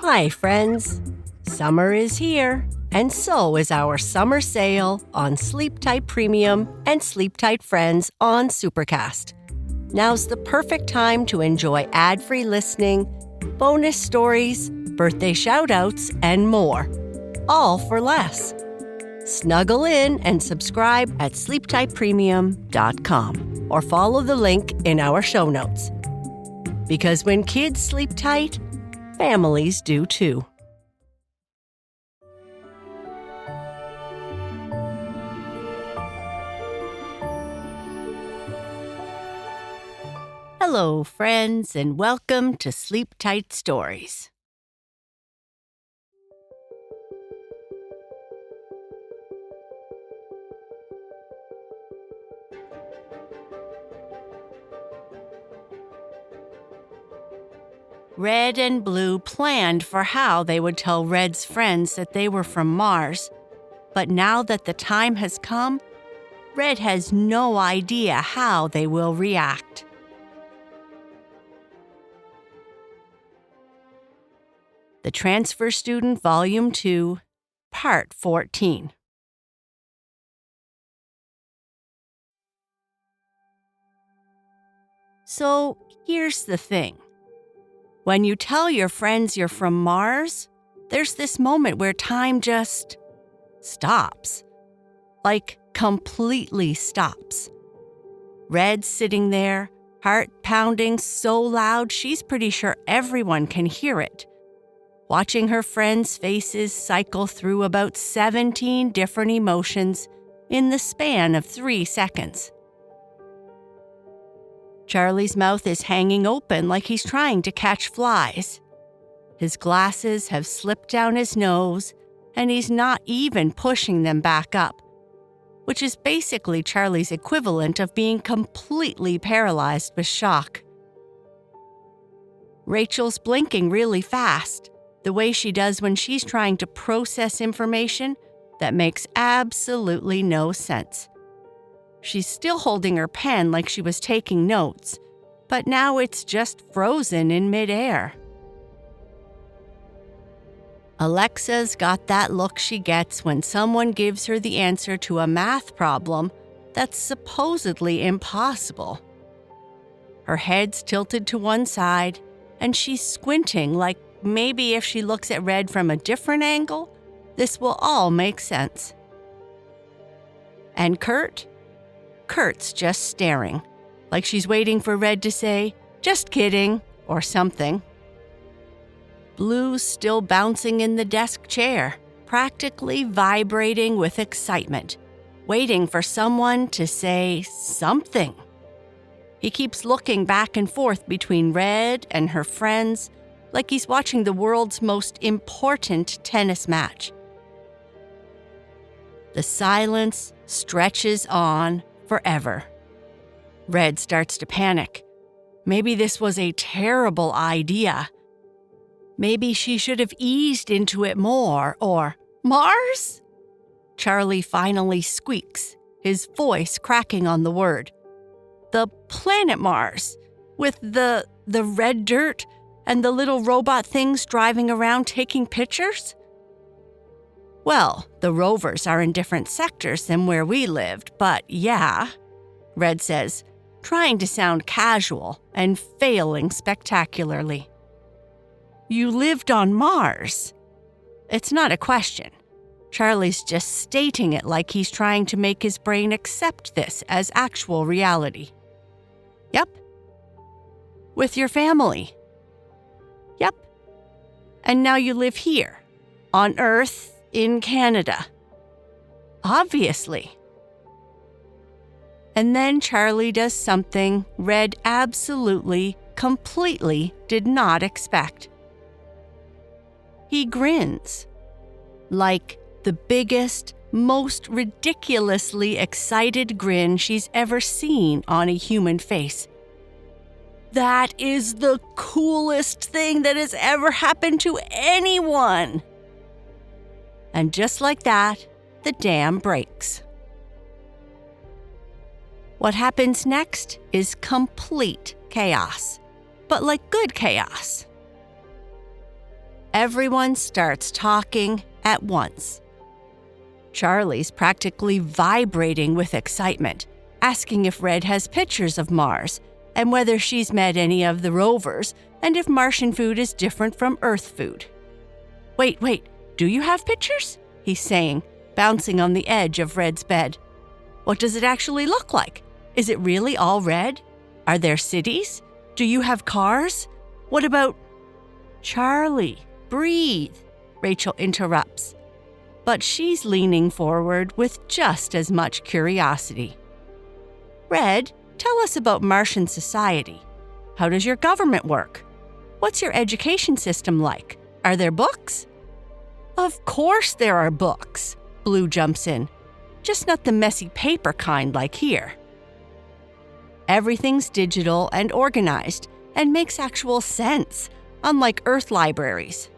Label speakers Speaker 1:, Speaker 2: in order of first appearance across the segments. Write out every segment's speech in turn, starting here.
Speaker 1: Hi, friends. Summer is here, and so is our summer sale on Sleep Tight Premium and Sleep Tight Friends on Supercast. Now's the perfect time to enjoy ad-free listening, bonus stories, birthday shout-outs, and more, all for less. Snuggle in and subscribe at sleeptightpremium.com or follow the link in our show notes. Because when kids sleep tight, families do too. Hello, friends, and welcome to Sleep Tight Stories. Red and Blue planned for how they would tell Red's friends that they were from Mars, but now that the time has come, Red has no idea how they will react. The Transfer Student Vol.2, P.14. So here's the thing. When you tell your friends you're from Mars, there's this moment where time just stops. Like, completely stops. Red's sitting there, heart pounding so loud she's pretty sure everyone can hear it, watching her friends' faces cycle through about 17 different emotions in the span of 3 seconds. Charlie's mouth is hanging open like he's trying to catch flies. His glasses have slipped down his nose, and he's not even pushing them back up, which is basically Charlie's equivalent of being completely paralyzed with shock. Rachel's blinking really fast, the way she does when she's trying to process information that makes absolutely no sense. She's still holding her pen like she was taking notes, but now it's just frozen in midair. Alexa's got that look she gets when someone gives her the answer to a math problem that's supposedly impossible. Her head's tilted to one side, and she's squinting like maybe if she looks at Red from a different angle, this will all make sense. And Kurt's just staring, like she's waiting for Red to say, "Just kidding," or something. Blue's still bouncing in the desk chair, practically vibrating with excitement, waiting for someone to say something. He keeps looking back and forth between Red and her friends, like he's watching the world's most important tennis match. The silence stretches on forever. Red starts to panic. Maybe this was a terrible idea. Maybe she should have eased into it more, or Mars? Charlie finally squeaks, his voice cracking on the word. The planet Mars, with the red dirt and the little robot things driving around taking pictures? Well, the rovers are in different sectors than where we lived, but yeah, Red says, trying to sound casual and failing spectacularly. You lived on Mars. It's not a question. Charlie's just stating it like he's trying to make his brain accept this as actual reality. Yep. With your family. Yep. And now you live here, on Earth, in Canada. Obviously. And then Charlie does something Red absolutely, completely did not expect. He grins. Like the biggest, most ridiculously excited grin she's ever seen on a human face. That is the coolest thing that has ever happened to anyone. And just like that, the dam breaks. What happens next is complete chaos, but like good chaos. Everyone starts talking at once. Charlie's practically vibrating with excitement, asking if Red has pictures of Mars and whether she's met any of the rovers and if Martian food is different from Earth food. Wait, do you have pictures? He's saying, bouncing on the edge of Red's bed. What does it actually look like? Is it really all red? Are there cities? Do you have cars? What about… Charlie, breathe, Rachel interrupts. But she's leaning forward with just as much curiosity. Red, tell us about Martian society. How does your government work? What's your education system like? Are there books? Of course there are books, Blue jumps in. Just not the messy paper kind like here. Everything's digital and organized and makes actual sense, unlike Earth libraries.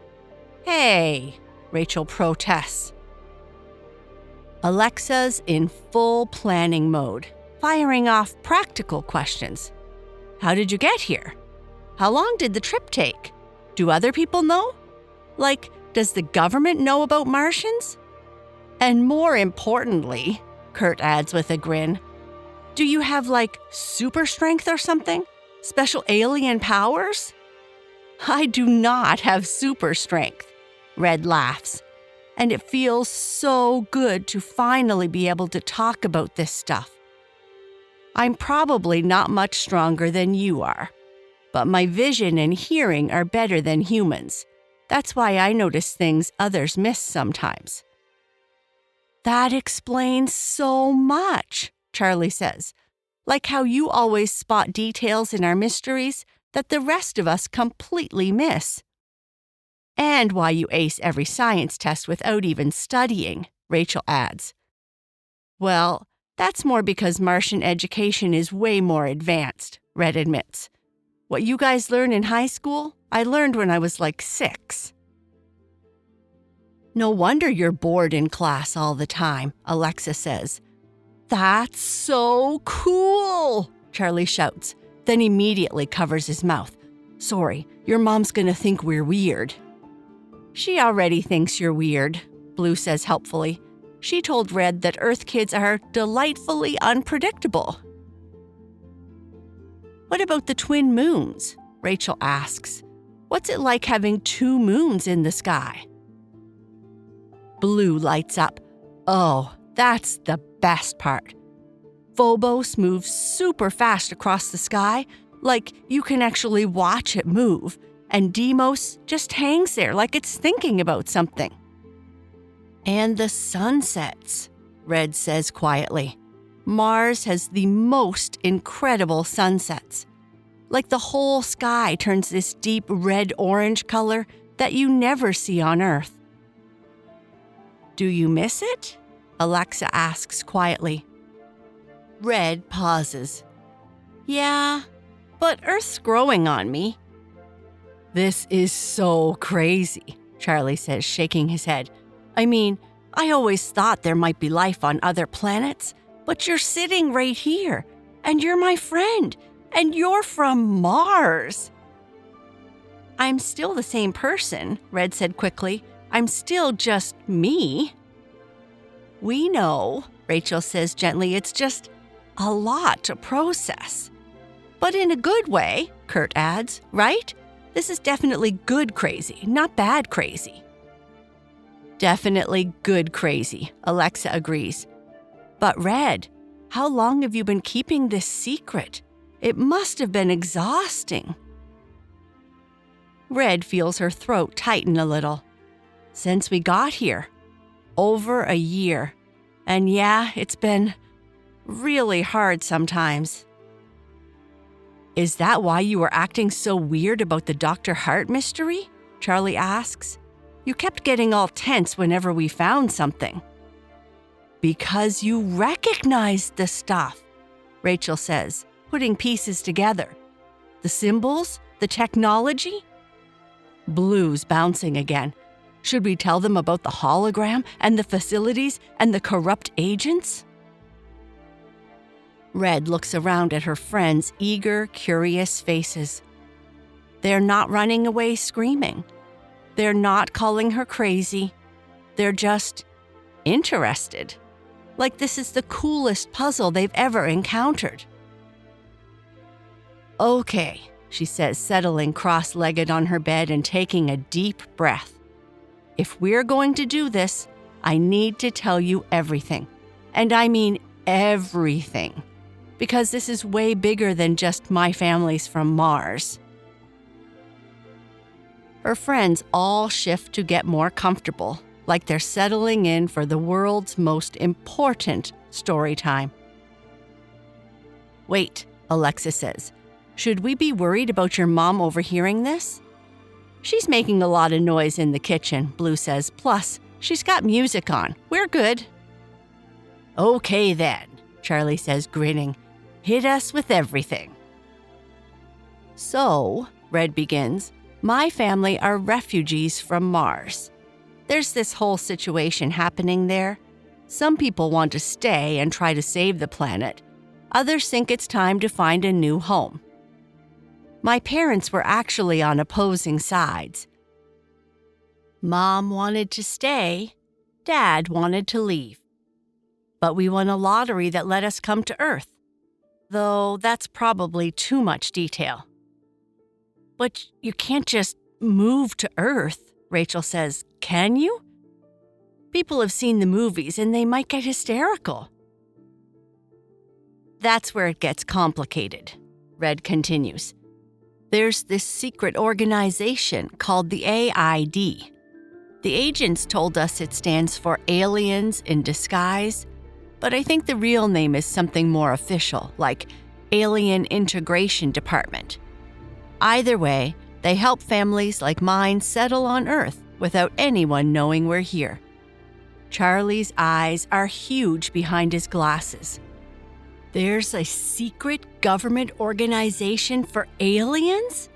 Speaker 1: Hey, Rachel protests. Alexa's in full planning mode, firing off practical questions. How did you get here? How long did the trip take? Do other people know? Like, does the government know about Martians? And more importantly, Kurt adds with a grin, do you have like super strength or something? Special alien powers? I do not have super strength, Red laughs. And it feels so good to finally be able to talk about this stuff. I'm probably not much stronger than you are, but my vision and hearing are better than humans. That's why I notice things others miss sometimes. That explains so much, Charlie says, like how you always spot details in our mysteries that the rest of us completely miss. And why you ace every science test without even studying, Rachel adds. Well, that's more because Martian education is way more advanced, Red admits. What you guys learn in high school, I learned when I was like 6. No wonder you're bored in class all the time, Alexa says. That's so cool, Charlie shouts, then immediately covers his mouth. Sorry, your mom's gonna think we're weird. She already thinks you're weird, Blue says helpfully. She told Red that Earth kids are delightfully unpredictable. What about the twin moons? Rachel asks. What's it like having 2 moons in the sky? Blue lights up. Oh, that's the best part. Phobos moves super fast across the sky, like you can actually watch it move, and Deimos just hangs there like it's thinking about something. And the sunsets, Red says quietly. Mars has the most incredible sunsets. Like the whole sky turns this deep red-orange color that you never see on Earth. Do you miss it? Alexa asks quietly. Red pauses. Yeah, but Earth's growing on me. This is so crazy, Charlie says, shaking his head. I mean, I always thought there might be life on other planets, but you're sitting right here, and you're my friend, and you're from Mars. I'm still the same person, Red said quickly. I'm still just me. We know, Rachel says gently, it's just a lot to process. But in a good way, Kurt adds, right? This is definitely good crazy, not bad crazy. Definitely good crazy, Alexa agrees. But Red, how long have you been keeping this secret? It must have been exhausting. Red feels her throat tighten a little. Since we got here. Over a year. And yeah, it's been really hard sometimes. Is that why you were acting so weird about the Dr. Hart mystery? Charlie asks. You kept getting all tense whenever we found something. Because you recognized the stuff, Rachel says, putting pieces together. The symbols, the technology. Blue's bouncing again. Should we tell them about the hologram and the facilities and the corrupt agents? Red looks around at her friends' eager, curious faces. They're not running away screaming. They're not calling her crazy. They're just interested. Like this is the coolest puzzle they've ever encountered. Okay, she says, settling cross-legged on her bed and taking a deep breath. If we're going to do this, I need to tell you everything. And I mean everything. Because this is way bigger than just my family's from Mars. Her friends all shift to get more comfortable, like they're settling in for the world's most important story time. Wait, Alexa says. Should we be worried about your mom overhearing this? She's making a lot of noise in the kitchen, Blue says. Plus, she's got music on. We're good. Okay then, Charlie says, grinning. Hit us with everything. So, Red begins, my family are refugees from Mars. There's this whole situation happening there. Some people want to stay and try to save the planet. Others think it's time to find a new home. My parents were actually on opposing sides. Mom wanted to stay. Dad wanted to leave. But we won a lottery that let us come to Earth. Though that's probably too much detail. But you can't just move to Earth, Rachel says. Can you? People have seen the movies and they might get hysterical. That's where it gets complicated, Red continues. There's this secret organization called the AID. The agents told us it stands for Aliens in Disguise, but I think the real name is something more official, like Alien Integration Department. Either way, they help families like mine settle on Earth without anyone knowing we're here. Charlie's eyes are huge behind his glasses. There's a secret government organization for aliens?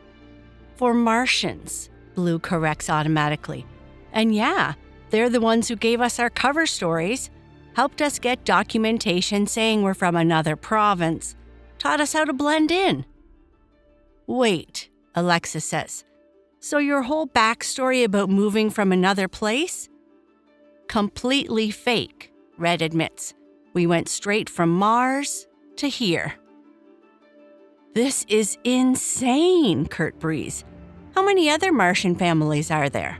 Speaker 1: For Martians, Blue corrects automatically. And yeah, they're the ones who gave us our cover stories, helped us get documentation saying we're from another province, taught us how to blend in. Wait, Alexa says. So your whole backstory about moving from another place? Completely fake, Red admits. We went straight from Mars to here. This is insane, Kurt breathes. How many other Martian families are there?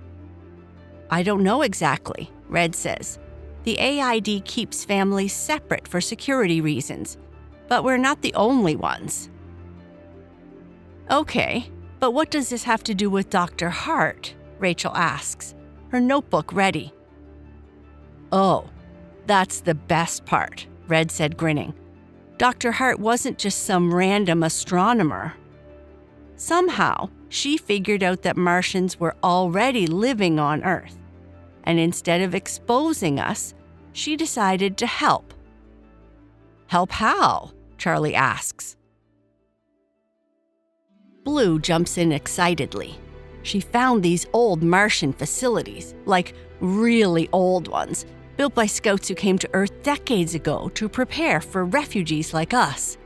Speaker 1: I don't know exactly, Red says. The AID keeps families separate for security reasons, but we're not the only ones. Okay, but what does this have to do with Dr. Hart? Rachel asks, her notebook ready. Oh, that's the best part, Red said, grinning. Dr. Hart wasn't just some random astronomer. Somehow, she figured out that Martians were already living on Earth, and instead of exposing us, she decided to help. Help how? Charlie asks. Blue jumps in excitedly. She found these old Martian facilities, like really old ones, built by scouts who came to Earth decades ago to prepare for refugees like us.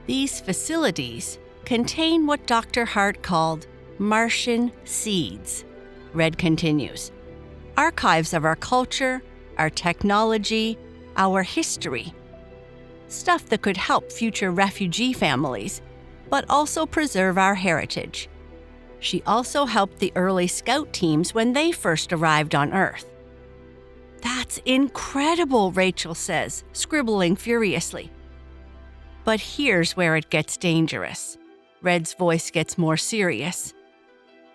Speaker 1: These facilities contain what Dr. Hart called Martian seeds, Red continues. Archives of our culture, our technology, our history. Stuff that could help future refugee families, but also preserve our heritage. She also helped the early scout teams when they first arrived on Earth. That's incredible, Rachel says, scribbling furiously. But here's where it gets dangerous. Red's voice gets more serious.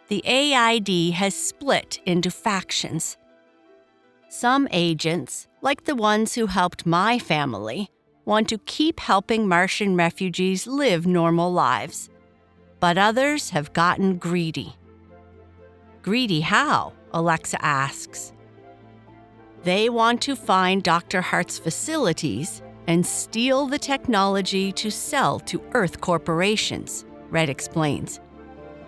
Speaker 1: The AID has split into factions. Some agents, like the ones who helped my family, want to keep helping Martian refugees live normal lives. But others have gotten greedy. Greedy how? Alexa asks. They want to find Dr. Hart's facilities and steal the technology to sell to Earth corporations, Red explains.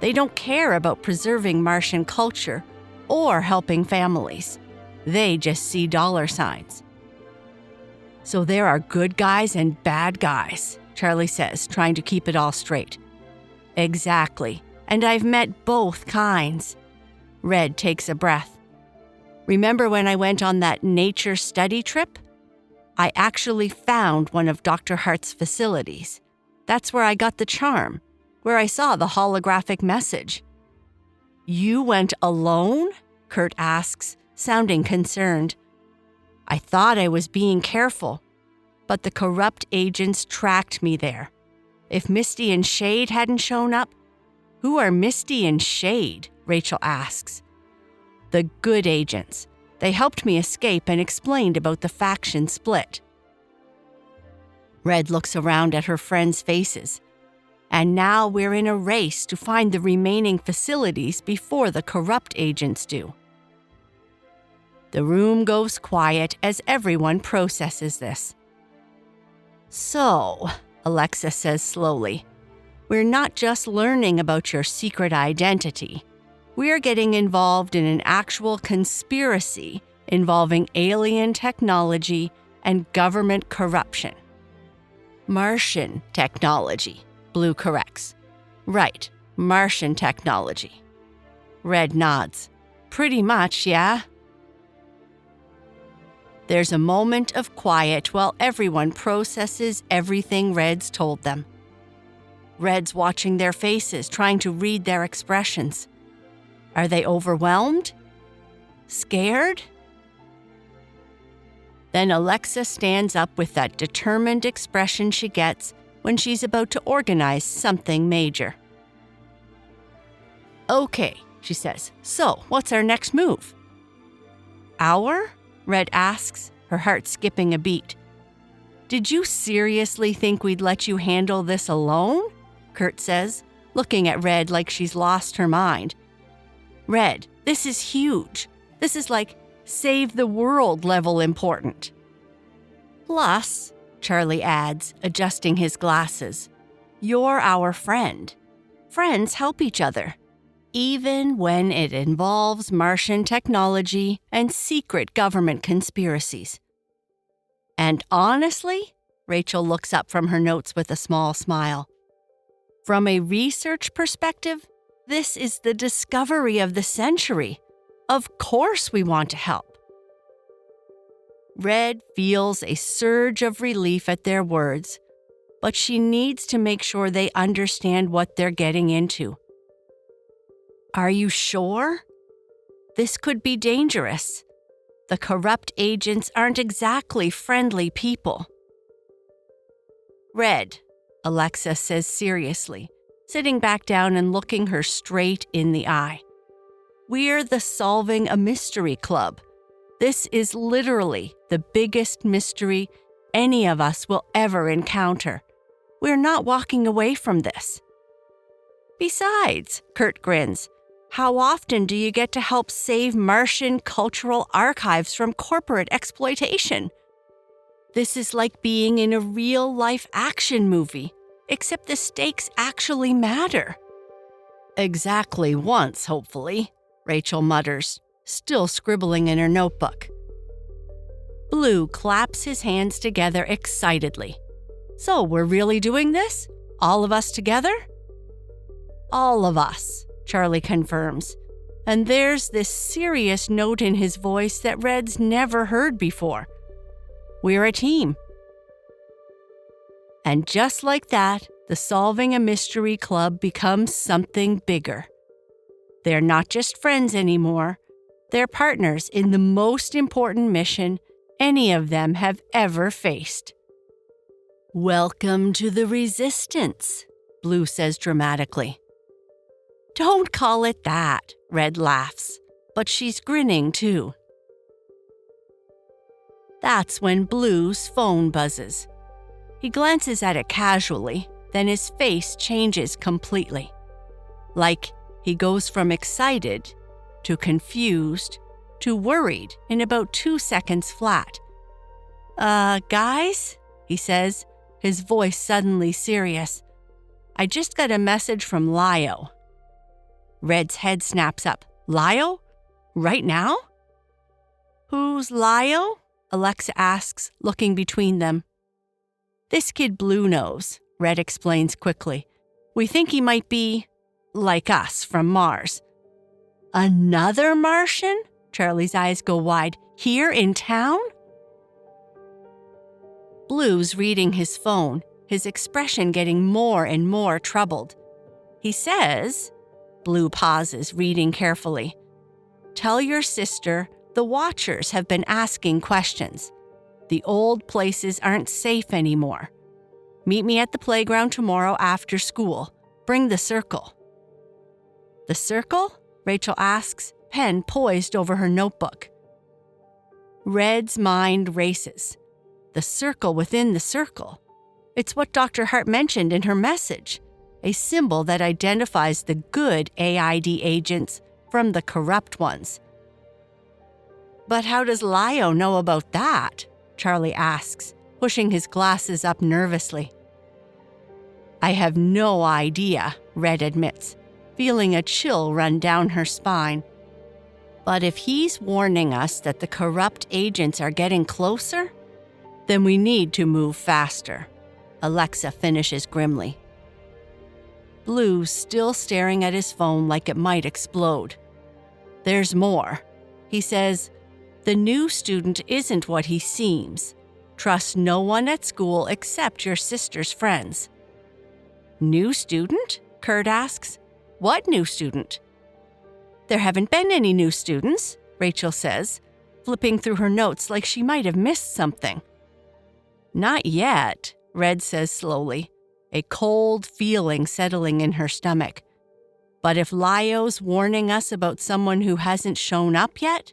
Speaker 1: They don't care about preserving Martian culture or helping families. They just see dollar signs. So there are good guys and bad guys, Charlie says, trying to keep it all straight. Exactly, and I've met both kinds. Red takes a breath. Remember when I went on that nature study trip? I actually found one of Dr. Hart's facilities. That's where I got the charm, where I saw the holographic message. You went alone? Kurt asks, sounding concerned. I thought I was being careful, but the corrupt agents tracked me there. If Misty and Shade hadn't shown up, who are Misty and Shade? Rachel asks. The good agents. They helped me escape and explained about the faction split. Red looks around at her friends' faces. And now we're in a race to find the remaining facilities before the corrupt agents do. The room goes quiet as everyone processes this. So, Alexa says slowly, we're not just learning about your secret identity. We're getting involved in an actual conspiracy involving alien technology and government corruption. Martian technology, Blue corrects. Right, Martian technology. Red nods. Pretty much, yeah. There's a moment of quiet while everyone processes everything Red's told them. Red's watching their faces, trying to read their expressions. Are they overwhelmed? Scared? Then Alexa stands up with that determined expression she gets when she's about to organize something major. Okay, she says, so what's our next move? Our? Red asks, her heart skipping a beat. Did you seriously think we'd let you handle this alone? Kurt says, looking at Red like she's lost her mind. Red, this is huge. This is like save the world level important. Plus, Charlie adds, adjusting his glasses, you're our friend. Friends help each other, even when it involves Martian technology and secret government conspiracies. And honestly, Rachel looks up from her notes with a small smile. From a research perspective, this is the discovery of the century. Of course we want to help. Red feels a surge of relief at their words, but she needs to make sure they understand what they're getting into. Are you sure? This could be dangerous. The corrupt agents aren't exactly friendly people. Red, Alexa says seriously, sitting back down and looking her straight in the eye. We're the Solving a Mystery Club. This is literally the biggest mystery any of us will ever encounter. We're not walking away from this. Besides, Kurt grins, how often do you get to help save Martian cultural archives from corporate exploitation? This is like being in a real-life action movie, except the stakes actually matter. Exactly once, hopefully, Rachel mutters, still scribbling in her notebook. Blue claps his hands together excitedly. So we're really doing this? All of us together? All of us, Charlie confirms. And there's this serious note in his voice that Red's never heard before. We're a team. And just like that, the Solving a Mystery Club becomes something bigger. They're not just friends anymore. They're partners in the most important mission any of them have ever faced. Welcome to the Resistance, Blue says dramatically. Don't call it that, Red laughs, but she's grinning too. That's when Blue's phone buzzes. He glances at it casually, then his face changes completely. Like he goes from excited to confused to worried in about 2 seconds flat. Guys, he says, his voice suddenly serious. I just got a message from Lio. Red's head snaps up. Lio? Right now? Who's Lio? Alexa asks, looking between them. This kid Blue knows, Red explains quickly. We think he might be like us from Mars. Another Martian? Charlie's eyes go wide. Here in town? Blue's reading his phone, his expression getting more and more troubled. He says, Blue pauses, reading carefully. Tell your sister the Watchers have been asking questions. The old places aren't safe anymore. Meet me at the playground tomorrow after school. Bring the circle. The circle? Rachel asks, pen poised over her notebook. Red's mind races. The circle within the circle. It's what Dr. Hart mentioned in her message, a symbol that identifies the good AID agents from the corrupt ones. But how does Lio know about that? Charlie asks, pushing his glasses up nervously. I have no idea, Red admits, feeling a chill run down her spine. But if he's warning us that the corrupt agents are getting closer, then we need to move faster, Alexa finishes grimly. Blue's still staring at his phone like it might explode. There's more. He says, the new student isn't what he seems. Trust no one at school except your sister's friends. New student? Kurt asks. What new student? There haven't been any new students, Rachel says, flipping through her notes like she might have missed something. Not yet, Red says slowly, a cold feeling settling in her stomach. But if Lio's warning us about someone who hasn't shown up yet,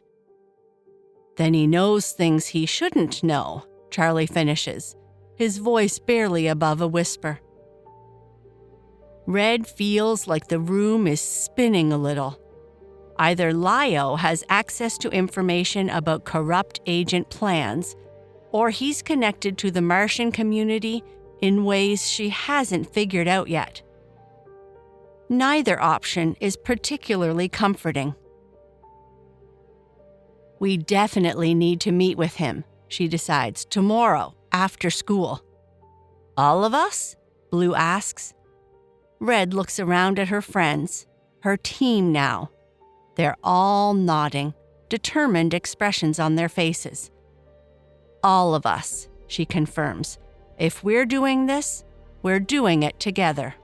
Speaker 1: then he knows things he shouldn't know, Charlie finishes, his voice barely above a whisper. Red feels like the room is spinning a little. Either Lio has access to information about corrupt agent plans, or he's connected to the Martian community in ways she hasn't figured out yet. Neither option is particularly comforting. We definitely need to meet with him, she decides, tomorrow, after school. All of us? Blue asks. Red looks around at her friends, her team now. They're all nodding, determined expressions on their faces. All of us, she confirms. If we're doing this, we're doing it together.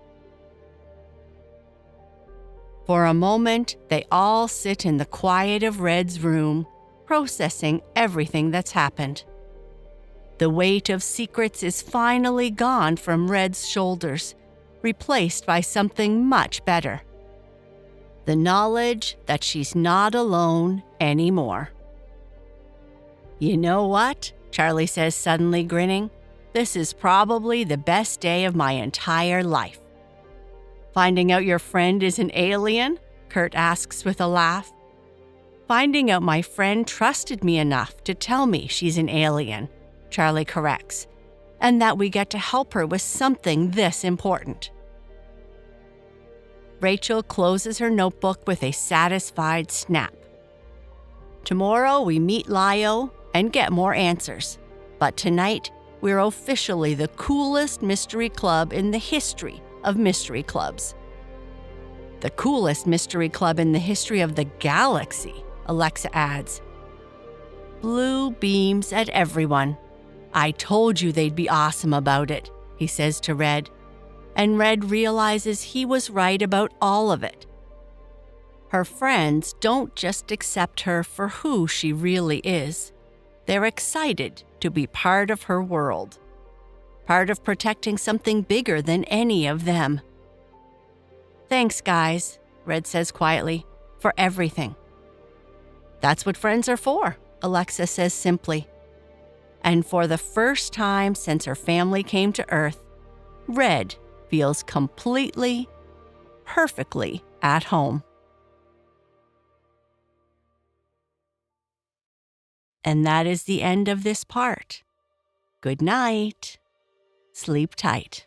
Speaker 1: For a moment, they all sit in the quiet of Red's room, processing everything that's happened. The weight of secrets is finally gone from Red's shoulders, replaced by something much better. The knowledge that she's not alone anymore. You know what? Charlie says, suddenly grinning. This is probably the best day of my entire life. Finding out your friend is an alien? Kurt asks with a laugh. Finding out my friend trusted me enough to tell me she's an alien, Charlie corrects, and that we get to help her with something this important. Rachel closes her notebook with a satisfied snap. Tomorrow we meet Lio and get more answers, but tonight we're officially the coolest mystery club in the history of mystery clubs. The coolest mystery club in the history of the galaxy, Alexa adds. Blue beams at everyone. I told you they'd be awesome about it, he says to Red, and Red realizes he was right about all of it. Her friends don't just accept her for who she really is. They're excited to be part of her world, part of protecting something bigger than any of them. Thanks, guys, Red says quietly, for everything. That's what friends are for, Alexa says simply. And for the first time since her family came to Earth, Red feels completely, perfectly at home. And that is the end of this part. Good night. Sleep tight.